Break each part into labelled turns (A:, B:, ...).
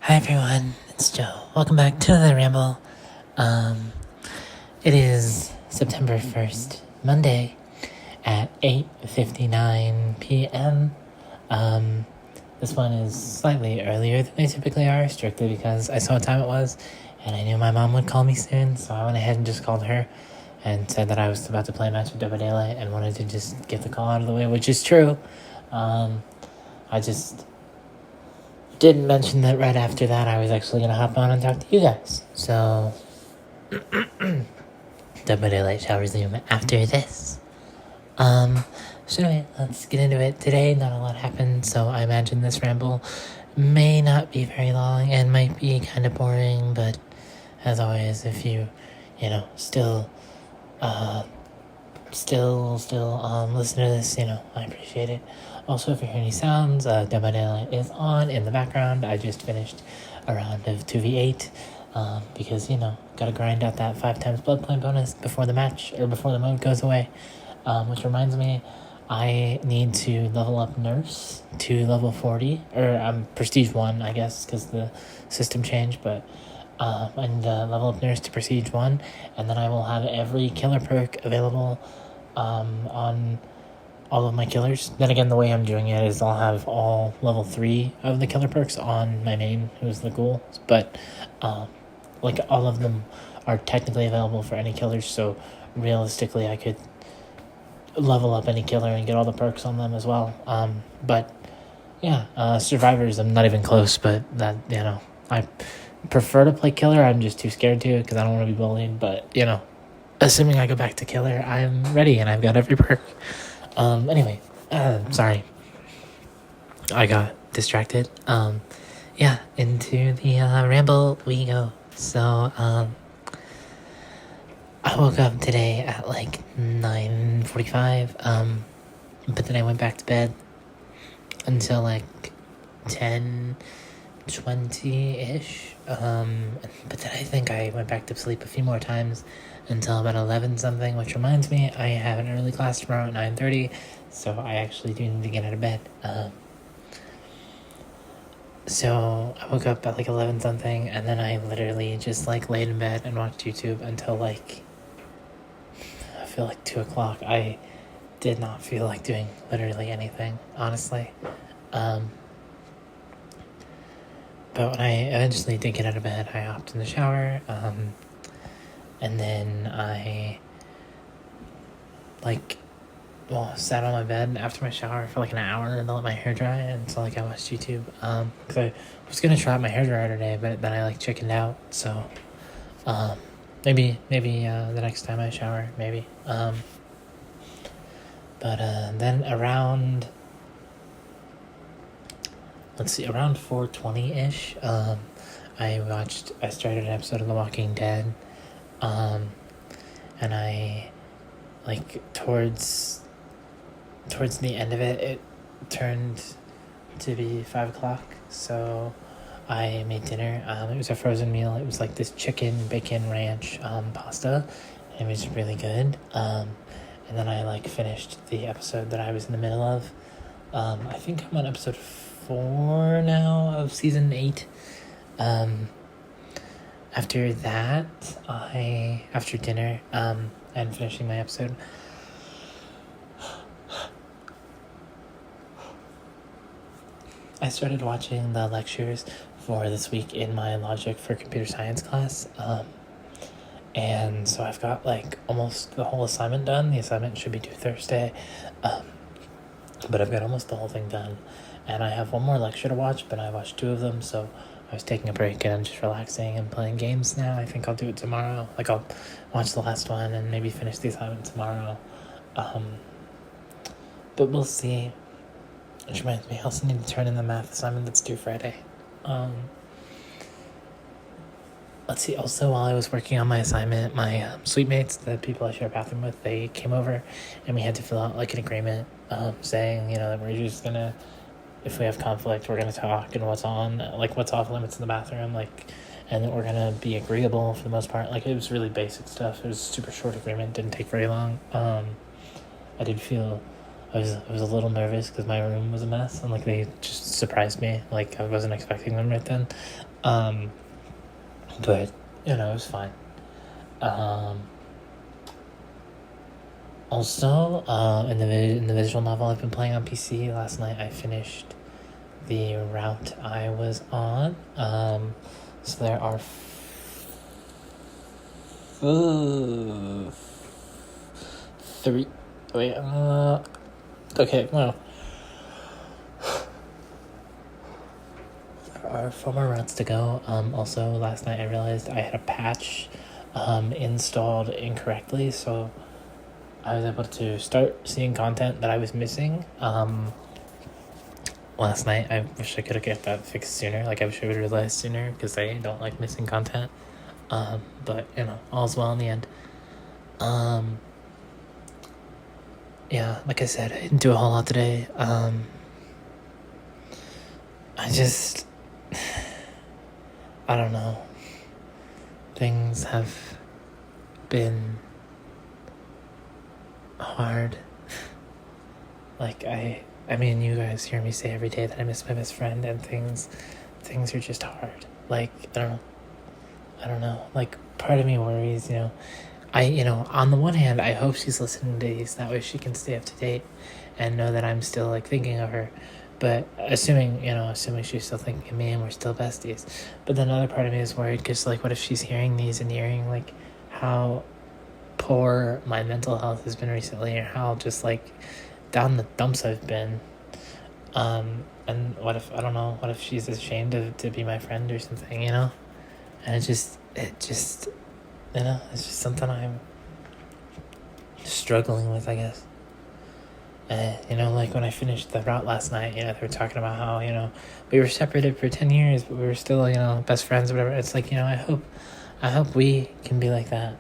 A: Hi everyone, it's Joe. Welcome back to another ramble. It is September 1st, Monday at 8:59 p.m. This one is slightly earlier than they typically are, strictly because I saw what time it was and I knew my mom would call me soon, so I went ahead and just called her and said that I was about to play a match with Dead by Daylight and wanted to just get the call out of the way, which is true. I just didn't mention that right after that I was actually going to hop on and talk to you guys. So, Dead by Daylight shall resume after this. So anyway, let's get into it. Today, not a lot happened, so I imagine this ramble may not be very long and might be kind of boring, but as always, if you still listen to this, I appreciate it. Also, if you hear any sounds, Dead by Daylight is on in the background. I just finished a round of 2v8, because, gotta grind out that 5 times blood point bonus before the match, or before the mode goes away. Which reminds me, I need to level up Nurse to level 40, or Prestige 1, I guess, because the system changed, but I need to level up Nurse to Prestige 1, and then I will have every killer perk available on all of my killers. Then again, the way I'm doing it is I'll have all level 3 of the killer perks on my main, who's the ghoul, but all of them are technically available for any killers, so realistically I could level up any killer and get all the perks on them as well. But yeah, survivors I'm not even close, but that, I prefer to play killer. I'm just too scared to because I don't want to be bullied, but assuming I go back to killer, I'm ready and I've got every perk. Anyway, sorry, I got distracted. Into the ramble we go. So I woke up today at 9:45, but then I went back to bed until 10:20-ish, but then I think I went back to sleep a few more times until about 11 something, which reminds me I have an early class tomorrow at 9:30, so I actually do need to get out of bed. So I woke up at 11 something, and then I literally just laid in bed and watched YouTube until I feel 2 o'clock. I did not feel like doing literally anything, honestly. But when I eventually did get out of bed, I hopped in the shower, and then I sat on my bed after my shower for an hour and let my hair dry until I watched YouTube. Because I was gonna try out my hair dryer today, but then I chickened out. So, maybe the next time I shower, maybe. But then around 4:20-ish, I started an episode of The Walking Dead, and I towards the end of it turned to be 5 o'clock, so I made dinner. It was a frozen meal. It was this chicken bacon ranch pasta. It was really good. And then I finished the episode that I was in the middle of. I think I'm on episode 4 now of season 8. After that, after dinner and finishing my episode, I started watching the lectures for this week in my Logic for Computer Science class, and so I've got almost the whole assignment done. The assignment should be due Thursday, but I've got almost the whole thing done, and I have one more lecture to watch, but I watched 2 of them, so I was taking a break and I'm just relaxing and playing games now. I think I'll do it tomorrow. I'll watch the last one and maybe finish the assignment tomorrow, but we'll see. Which reminds me, I also need to turn in the math assignment that's due Friday. Let's see, also while I was working on my assignment, my suite mates, the people I share a bathroom with, they came over and we had to fill out an agreement saying, that we're just gonna, if we have conflict, we're gonna talk and what's off limits in the bathroom, and that we're gonna be agreeable for the most part. It was really basic stuff. It was a super short agreement, didn't take very long. I did feel I was a little nervous because my room was a mess, and like they just surprised me. Like I wasn't expecting them right then. But it was fine. Also, in the visual novel I've been playing on PC, last night I finished the route I was on. So there are three. Wait. Okay. Well, there are 4 more routes to go. Also, last night I realized I had a patch installed incorrectly, so I was able to start seeing content that I was missing. Last night I wish I could have get that fixed sooner. Like I wish I would have realized sooner because I don't like missing content. But all's well in the end. Yeah, like I said, I didn't do a whole lot today. I just, I don't know. Things have been hard. Like I mean, you guys hear me say every day that I miss my best friend, and things are just hard. Like I don't know. Like part of me worries, on the one hand, I hope she's listening to these. That way she can stay up to date and know that I'm still like thinking of her. But assuming she's still thinking of me and we're still besties. But then another part of me is worried because like, what if she's hearing these and hearing like how poor my mental health has been recently, or how just like down the dumps I've been. And what if she's ashamed to be my friend or something, And it just it's just something I'm struggling with, I guess. Like when I finished the route last night, they were talking about how, we were separated for 10 years, but we were still, best friends or whatever. It's like, I hope we can be like that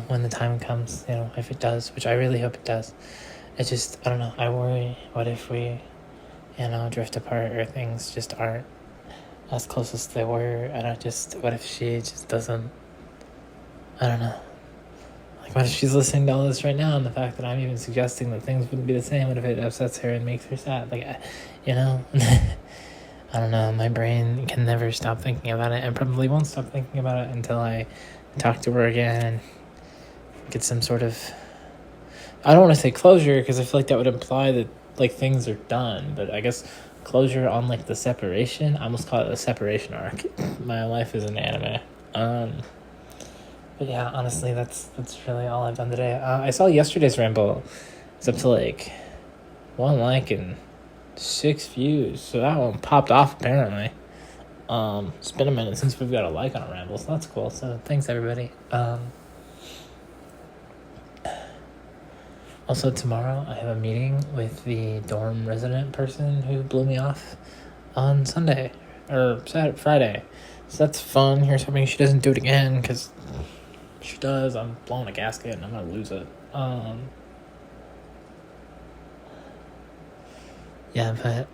A: when the time comes, if it does, which I really hope it does. It just, I don't know, I worry, what if we, drift apart, or things just aren't as close as they were, and what if she just doesn't, I don't know. Like, what if she's listening to all this right now, and the fact that I'm even suggesting that things wouldn't be the same, what if it upsets her and makes her sad? Like, I don't know, my brain can never stop thinking about it, and probably won't stop thinking about it until I talk to her again and get some sort of, I don't want to say closure, because I feel like that would imply that, like, things are done, but I guess closure on, like, the separation. I almost call it a separation arc. My life is an anime. But yeah, honestly, that's really all I've done today. I saw yesterday's ramble. It's up to, like, 1 like and 6 views, so that one popped off, apparently. It's been a minute since we've got a like on a ramble, so that's cool. So thanks, everybody. Also, tomorrow I have a meeting with the dorm resident person who blew me off on Sunday, or Friday. So that's fun. Here's hoping she doesn't do it again, because if she does, I'm blowing a gasket and I'm going to lose it. Yeah, but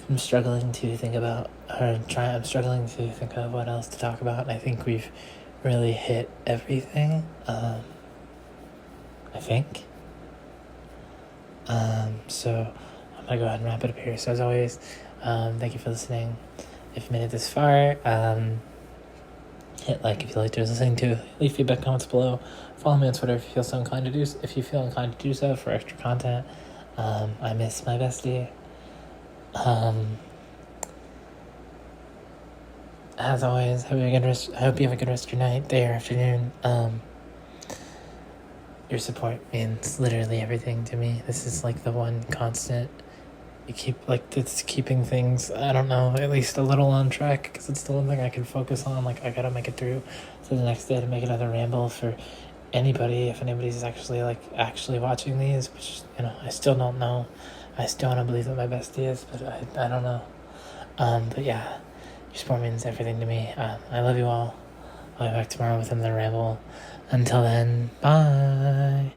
A: I'm struggling to think about, I'm struggling to think of what else to talk about, and I think we've really hit everything, I think. So I'm gonna go ahead and wrap it up here. So as always, thank you for listening. If you made it this far, hit like if you liked what I was listening to. Leave feedback, comments below. Follow me on Twitter if you feel so inclined to do. If you feel inclined to do so for extra content. I miss my bestie. As always, I hope you have a good rest of your night, day, or afternoon. Your support means literally everything to me. This is like the one constant. It's keeping things, I don't know, at least a little on track, because it's the one thing I can focus on. Like, I gotta make it through to the next day to make another ramble for anybody, if anybody's actually watching these, which, I still don't know. I still want to believe that my bestie is, but I don't know. But yeah, your support means everything to me. I love you all. I'll be back tomorrow with another ramble. Until then, bye.